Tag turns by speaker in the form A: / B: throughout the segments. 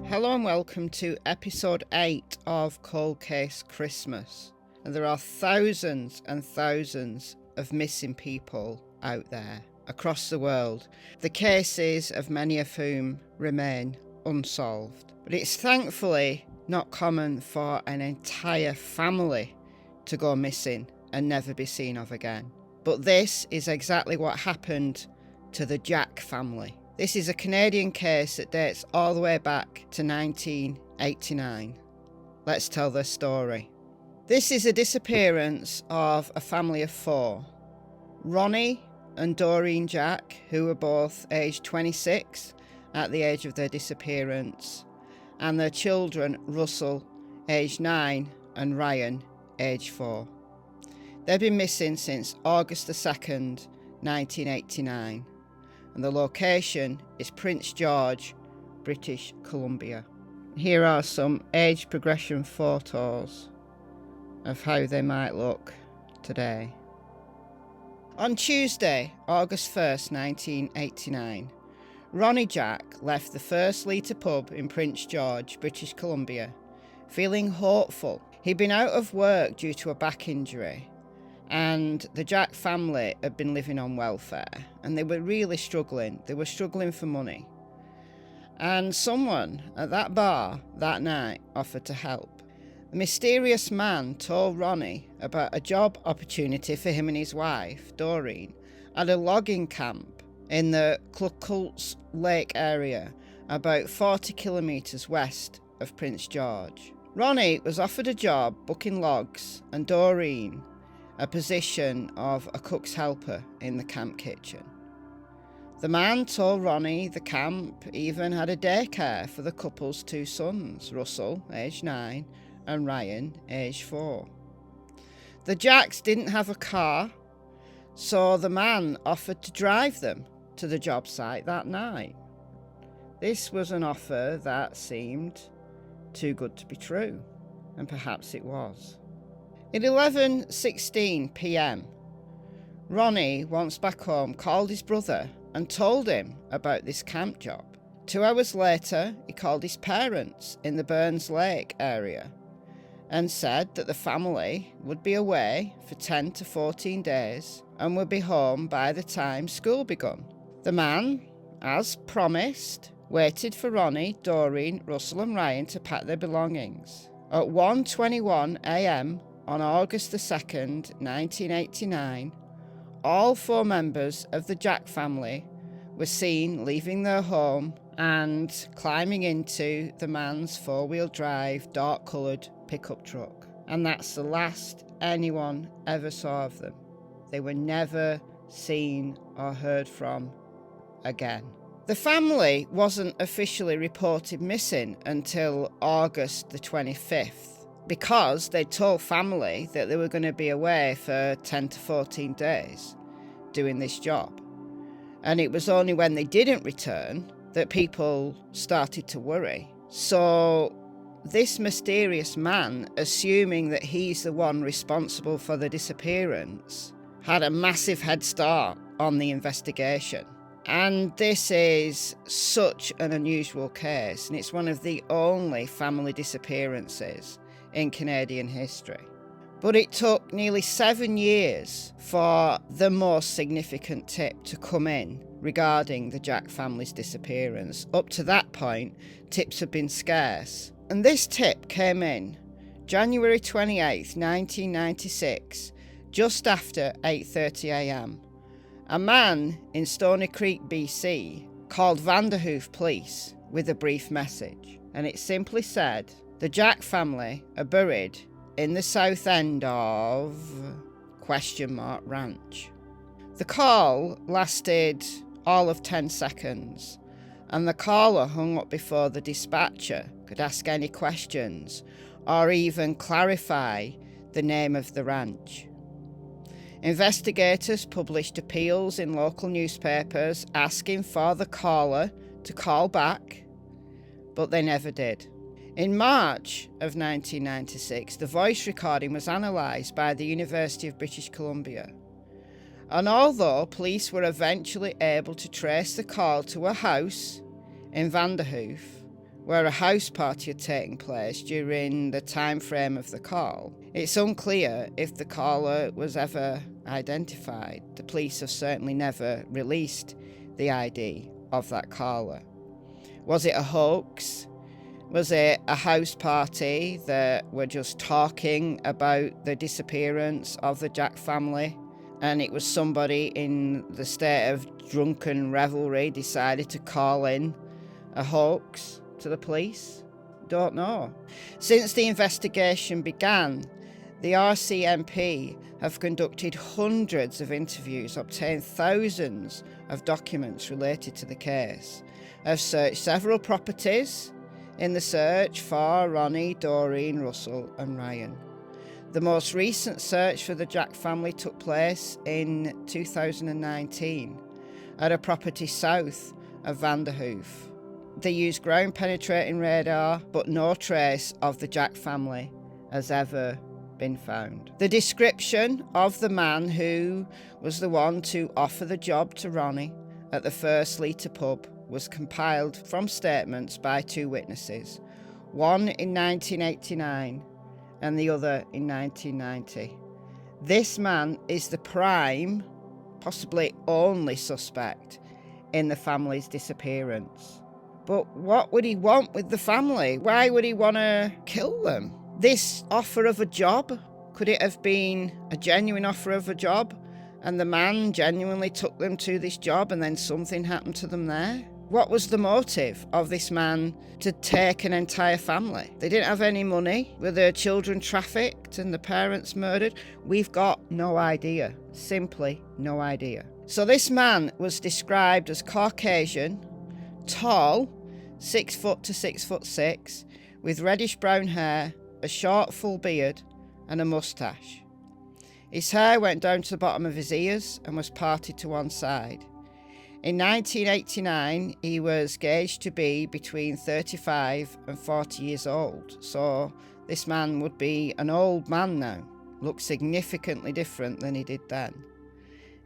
A: Hello and welcome to episode 8 of Cold Case Christmas. And there are thousands and thousands of missing people out there across the world, the cases of many of whom remain unsolved. But it's thankfully not common for an entire family to go missing and never be seen of again. But this is exactly what happened to the Jack family. This is a Canadian case that dates all the way back to 1989. Let's tell their story. This is a disappearance of a family of 4. Ronnie and Doreen Jack, who were both aged 26 at the age of their disappearance, and their children, Russell, aged 9, and Ryan, aged 4. They've been missing since August the 2nd, 1989. And the location is Prince George, British Columbia. Here are some age progression photos of how they might look today. On Tuesday, August 1st, 1989, Ronnie Jack left the First Litre pub in Prince George, British Columbia, feeling hopeful. He'd been out of work due to a back injury, and the Jack family had been living on welfare, and they were really struggling. They were struggling for money. And someone at that bar that night offered to help. A mysterious man told Ronnie about a job opportunity for him and his wife, Doreen, at a logging camp in the Clucults Lake area, about 40 kilometres west of Prince George. Ronnie was offered a job booking logs, and Doreen a position of a cook's helper in the camp kitchen. The man told Ronnie the camp even had a daycare for the couple's 2 sons, Russell, aged 9, and Ryan, aged 4. The Jacks didn't have a car, so the man offered to drive them to the job site that night. This was an offer that seemed too good to be true, and perhaps it was. At 11:16 p.m, Ronnie, once back home, called his brother and told him about this camp job. 2 hours later, he called his parents in the Burns Lake area and said that the family would be away for 10 to 14 days and would be home by the time school begun. The man, as promised, waited for Ronnie, Doreen, Russell and Ryan to pack their belongings. At 1:21 a.m, on August the 2nd, 1989, all 4 members of the Jack family were seen leaving their home and climbing into the man's 4-wheel drive, dark-coloured pickup truck. And that's the last anyone ever saw of them. They were never seen or heard from again. The family wasn't officially reported missing until August the 25th. Because they told family that they were going to be away for 10 to 14 days doing this job. And it was only when they didn't return that people started to worry. So this mysterious man, assuming that he's the one responsible for the disappearance, had a massive head start on the investigation. And this is such an unusual case, and it's one of the only family disappearances in Canadian history. But it took nearly 7 years for the most significant tip to come in regarding the Jack family's disappearance. Up to that point, tips had been scarce. And this tip came in January 28th, 1996, just after 8:30 a.m. A man in Stony Creek, BC, called Vanderhoof Police with a brief message. And it simply said, "The Jack family are buried in the south end of ... ranch." The call lasted all of 10 seconds, and the caller hung up before the dispatcher could ask any questions or even clarify the name of the ranch. Investigators published appeals in local newspapers asking for the caller to call back, but they never did. In March of 1996, the voice recording was analysed by the University of British Columbia. And although police were eventually able to trace the call to a house in Vanderhoof, where a house party had taken place during the time frame of the call. It's unclear if the caller was ever identified. The police have certainly never released the ID of that caller. Was it a hoax? Was it a house party that were just talking about the disappearance of the Jack family, and it was somebody in the state of drunken revelry decided to call in a hoax to the police? Don't know. Since the investigation began, the RCMP have conducted hundreds of interviews, obtained thousands of documents related to the case, have searched several properties in the search for Ronnie, Doreen, Russell and Ryan. The most recent search for the Jack family took place in 2019 at a property south of Vanderhoof. They used ground penetrating radar, but no trace of the Jack family has ever been found. The description of the man who was the one to offer the job to Ronnie at the First Litre pub was compiled from statements by two witnesses, one in 1989 and the other in 1990. This man is the prime, possibly only suspect in the family's disappearance. But what would he want with the family? Why would he want to kill them? This offer of a job, could it have been a genuine offer of a job and the man genuinely took them to this job and then something happened to them there? What was the motive of this man to take an entire family? They didn't have any money. Were their children trafficked and the parents murdered? We've got no idea. Simply no idea. So this man was described as Caucasian, tall, 6 foot to 6'6", with reddish brown hair, a short full beard and a moustache. His hair went down to the bottom of his ears and was parted to one side. In 1989, he was gauged to be between 35 and 40 years old, so this man would be an old man now, looks significantly different than he did then,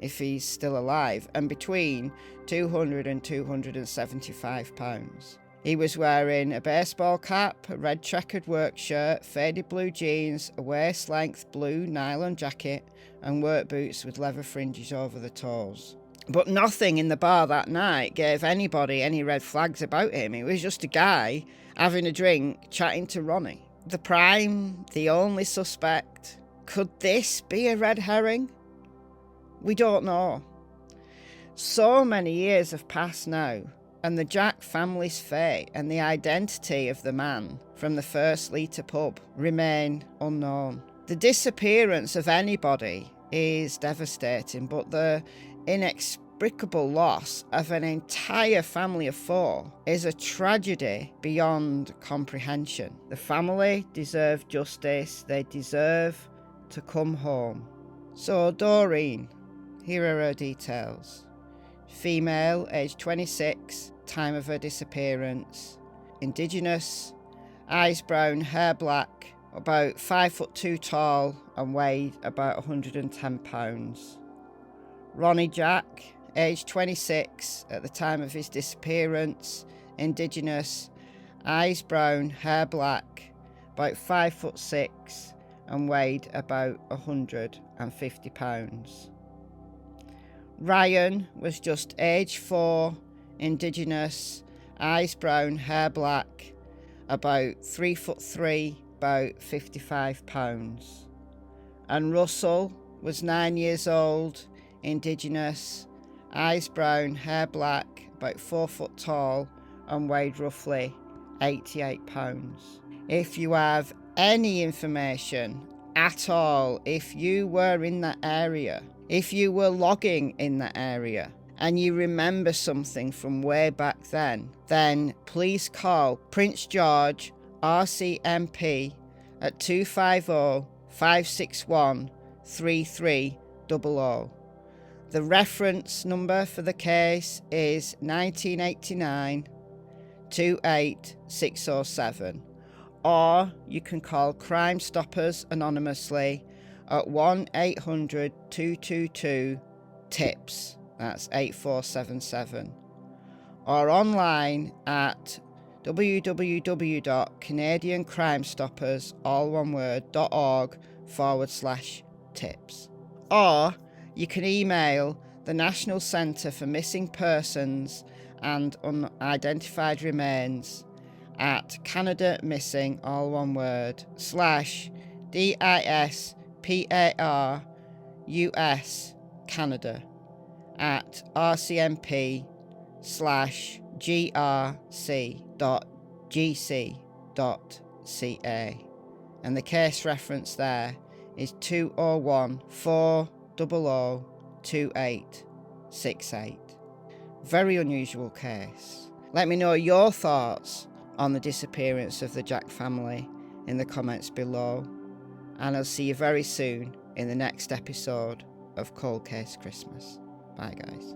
A: if he's still alive, and between 200 and 275 pounds. He was wearing a baseball cap, a red checkered work shirt, faded blue jeans, a waist-length blue nylon jacket, and work boots with leather fringes over the toes. But nothing in the bar that night gave anybody any red flags about him. He was just a guy having a drink, chatting to Ronnie. The prime, the only suspect. Could this be a red herring? We don't know. So many years have passed now, and the Jack family's fate and the identity of the man from the First Litre pub remain unknown. The disappearance of anybody is devastating, but the inexplicable loss of an entire family of 4 is a tragedy beyond comprehension. The family deserve justice. They deserve to come home. So Doreen, here are her details. Female, age 26, time of her disappearance. Indigenous, eyes brown, hair black, about 5'2" tall and weighed about 110 pounds. Ronnie Jack, age 26 at the time of his disappearance, Indigenous, eyes brown, hair black, about 5'6" and weighed about 150 pounds. Ryan was just age 4, Indigenous, eyes brown, hair black, about 3'3", about 55 pounds. And Russell was 9 years old, Indigenous, eyes brown, hair black, about 4 foot tall and weighed roughly 88 pounds. If you have any information at all, if you were in that area, if you were logging in that area and you remember something from way back then please call Prince George RCMP at 250-561-3300. The reference number for the case is 1989 28607, or you can call Crime Stoppers anonymously at 1-800-222-TIPS, that's 8477, or online at www.canadiancrimestoppers, all one word, .org/tips. Or you can email the National Centre for Missing Persons and Unidentified Remains at Canada Missing, all one word, /DISPARUS Canada at rcmp/grc.gc.ca. And the case reference there is 201 400 2868. Very unusual case. Let me know your thoughts on the disappearance of the Jack family in the comments below, and I'll see you very soon in the next episode of Cold Case Christmas. Bye guys.